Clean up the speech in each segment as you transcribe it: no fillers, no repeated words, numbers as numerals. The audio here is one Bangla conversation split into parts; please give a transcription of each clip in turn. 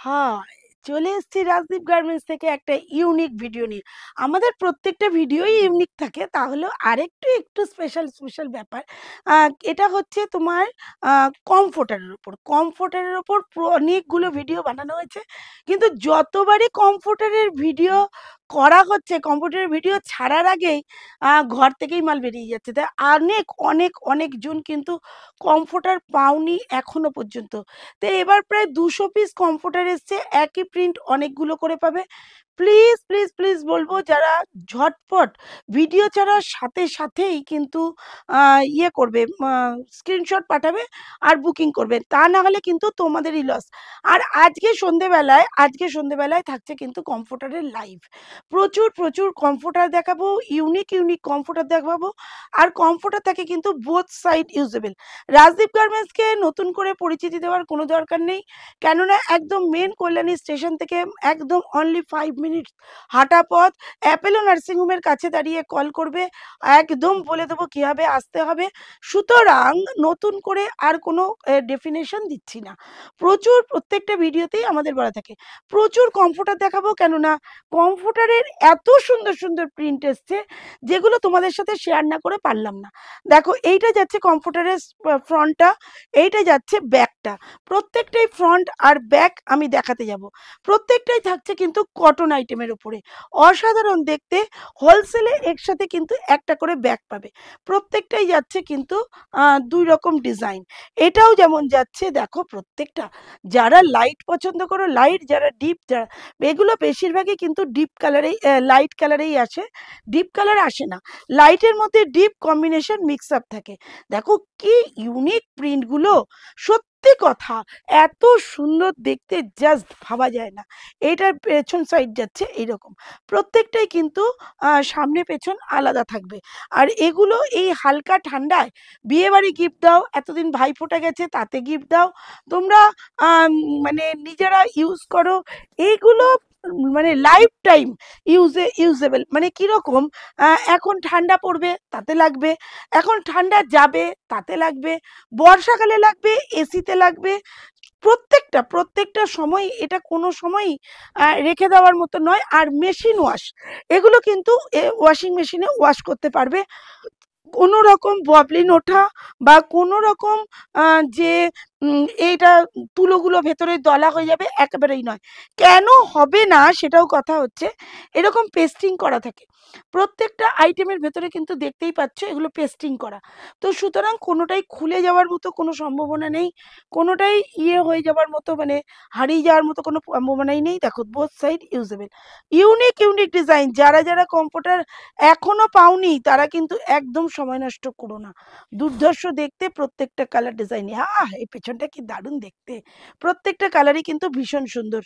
হ্যাঁ, চলে এসেছি রাজদীপ গার্মেন্টস থেকে একটা ইউনিক ভিডিও নিয়ে। আমাদের প্রত্যেকটা ভিডিওই ইউনিক থাকে, তাহলেও আরেকটু একটু স্পেশাল স্পেশাল ব্যাপার। এটা হচ্ছে তোমার কমফোর্টারের উপর। কমফোর্টারের উপর অনেকগুলো ভিডিও বানানো হয়েছে, কিন্তু যতবারই কমফোর্টারের ভিডিও করা হচ্ছে, কমফোর্টারের ভিডিও ছাড়ার আগেই ঘর থেকেই মাল বেরিয়ে যাচ্ছে। তাই অনেক অনেক অনেক জন কিন্তু কমফোর্টার পাওনি এখনো পর্যন্ত। তো এবার প্রায় 200 পিস কমফোর্টার এসছে, একই প্রিন্ট অনেকগুলো করে পাবে। প্লিজ প্লিজ প্লিজ বলবো, যারা ঝটপট ভিডিও ছাড়ার সাথে সাথেই কিন্তু ইয়ে করবে, স্ক্রিনশট পাঠাবে আর বুকিং করবে, তা না হলে কিন্তু তোমাদেরই লস। আর আজকে সন্ধেবেলায় থাকছে কিন্তু কমফোর্টারের লাইভ। প্রচুর প্রচুর কমফোর্টার দেখাবো, ইউনিক ইউনিক কমফোর্টার দেখাবো। আর কমফোর্টার থাকে কিন্তু বোথ সাইড ইউজেবল। রাজদীপ গার্মেন্টসকে নতুন করে পরিচিতি দেওয়ার কোনো দরকার নেই, কেননা একদম মেন কল্যাণী স্টেশন থেকে একদম অনলি 5 মিনিট হাঁটা পথ। অ্যাপেলো নার্সিংহোমের কাছে দাঁড়িয়ে কল করবে, একদম বলে দেবো কীভাবে আসতে হবে। সুতরাং নতুন করে আর কোনো ডেফিনেশন দিচ্ছি না। প্রত্যেকটা ভিডিওতেই আমাদের বলা থাকে প্রচুর কমফোর্টার দেখাবো, কেননা কমফোর্টারের এত সুন্দর সুন্দর প্রিন্ট এসছে যেগুলো তোমাদের সাথে শেয়ার না করে পারলাম না। দেখো, এইটা যাচ্ছে কমফোর্টারের ফ্রন্টটা, এইটা যাচ্ছে ব্যাকটা। প্রত্যেকটাই ফ্রন্ট আর ব্যাক আমি দেখাতে যাব। প্রত্যেকটাই থাকছে কিন্তু কটন আইটেমের উপরে, অসাধারণ দেখতে। হোলসেলে একসাথে কিন্তু একটা করে ব্যাক পাবে। প্রত্যেকটাই যাচ্ছে কিন্তু 2 রকম ডিজাইন। এটাও যেমন যাচ্ছে, দেখো প্রত্যেকটা। যারা লাইট পছন্দ করো লাইট, যারা ডিপ, যারা এগুলো বেশিরভাগই কিন্তু ডিপ কালারেই, লাইট কালারেই আসে, ডিপ কালার আসে না। লাইটের মধ্যে ডিপ কম্বিনেশন মিক্স আপ থাকে। দেখো কি ইউনিক প্রিন্টগুলো, সত্যি কথা এত সুন্দর দেখতে, জাস্ট ভাবা যায় না। এইটার পেছন সাইড যাচ্ছে এইরকম। প্রত্যেকটাই কিন্তু সামনে পেছন আলাদা থাকবে। আর এগুলো এই হালকা ঠান্ডায় বিয়ে বাড়ি গিফট দাও, এতদিন ভাইফোঁটা গেছে তাতে গিফট দাও, তোমরা মানে নিজেরা ইউজ করো। এইগুলো মানে লাইফ টাইম ইউজেবল। মানে কিরকম, এখন ঠান্ডা পড়বে তাতে লাগবে, এখন ঠান্ডা যাবে তাতে লাগবে, বর্ষাকালে লাগবে, এসিতে লাগবে। প্রত্যেকটা প্রত্যেকটা সময় এটা কোনো সময়ই রেখে দেওয়ার মতো নয়। আর মেশিন ওয়াশ, এগুলো কিন্তু ওয়াশিং মেশিনে ওয়াশ করতে পারবে। কোনো রকম ববলিন ওঠা বা কোনো রকম যে এইটা তুলোগুলো ভেতরে দলা হয়ে যাবে, একেবারেই নয়। কেন হবে না সেটাও কথা হচ্ছে, এরকম পেস্টিং করা থাকে প্রত্যেকটা আইটেমের ভেতরে, কিন্তু দেখতেই পাচ্ছ এগুলো পেস্টিং করা। তো সুতরাং কোনোটাই খুলে যাওয়ার মতো কোনো সম্ভাবনা নেই, কোনোটাই ইয়ে হয়ে যাওয়ার মতো, মানে হারিয়ে যাওয়ার মতো কোনো সম্ভাবনাই নেই। দেখো both side usable, unique unique design. যারা যারা কমফোর্টার এখনো পাওনি তারা কিন্তু একদম সময় নষ্ট করো না, দুর্ধর্ষ দেখতে প্রত্যেকটা কালার ডিজাইন। এই পেছনটা কি দারুণ দেখতে, প্রত্যেকটা কালারই কিন্তু ভীষণ সুন্দর।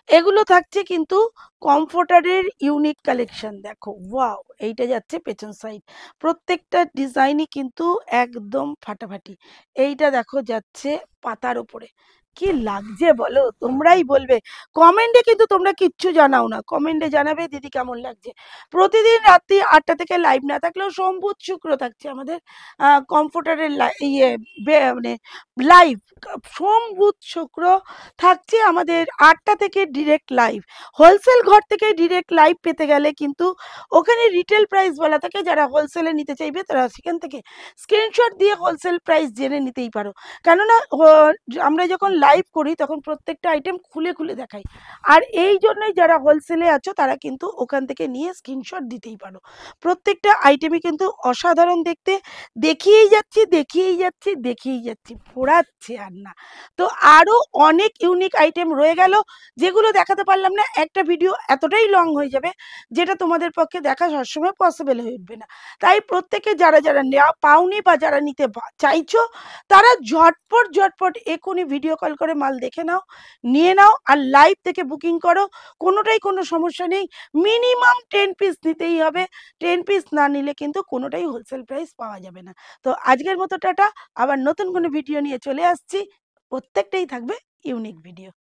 এগুলো থাকছে কিন্তু কমফোর্টারের ইউনিক কালেকশন। দেখো ওয়াও, এইটা যাচ্ছে পেছন সাইড, প্রত্যেকটা ডিজাইনই কিন্তু একদম ফাটাফাটি। এইটা দেখো যাচ্ছে পাতার উপরে, কি লাগছে বলো, তোমরাই বলবে। কমেন্টে কিন্তু তোমরা কিচ্ছু জানাও না, কমেন্টে জানাবে দিদি কেমন লাগছে। প্রতিদিন রাত্রি 8টা থেকে লাইভ না থাকলেও সোম বুধ শুক্র থাকছে আমাদের কমফোর্টারের মানে লাইভ। সোম বুধ শুক্র থাকছে আমাদের 8টা থেকে ডিরেক্ট লাইভ। হোলসেল ঘর থেকে ডিরেক্ট লাইভ পেতে গেলে কিন্তু ওখানে রিটেল প্রাইস বলা থাকে, যারা হোলসেলে নিতে চাইবে তারা সেখান থেকে স্ক্রিনশট দিয়ে হোলসেল প্রাইস জেনে নিতেই পারো। কেননা আমরা যখন লাইভ করি তখন প্রত্যেকটা আইটেম খুলে খুলে দেখাই। আর এই জন্যই যারা হোলসেলে আছো তারা কিন্তু ওখান থেকে নিয়ে স্ক্রিনশট দিতেই পারো। প্রত্যেকটা আইটেমই কিন্তু অসাধারণ দেখতে, দেখিয়েই যাচ্ছি দেখিয়েই যাচ্ছি দেখিয়েই যাচ্ছি, ফোরাচ্ছে আর না। তো আরও অনেক ইউনিক আইটেম রয়ে গেল, যেগুলো দেখাতে পারলাম না। একটা ভিডিও এতটাই লং হয়ে যাবে যেটা তোমাদের পক্ষে দেখা সবসময় পসিবল হয়ে উঠবে না। তাই প্রত্যেকে যারা যারা নেওয়া পাওনি বা যারা নিতে চাইছো, তারা ঝটপট ঝটপট এখনই ভিডিও কল করে মাল দেখে নাও, নিয়ে নাও আর লাইভ থেকে বুকিং করো। কোনোটাই কোনো সমস্যা নেই, মিনিমাম 10 পিস নিতেই হবে। 10 পিস না নিলে কিন্তু কোনোটাই হোলসেল প্রাইস পাওয়া যাবে না। তো আজকের মতো টাটা, আবার নতুন কোনো ভিডিও নিয়ে চলে আসছি। প্রত্যেকটাই থাকবে ইউনিক ভিডিও।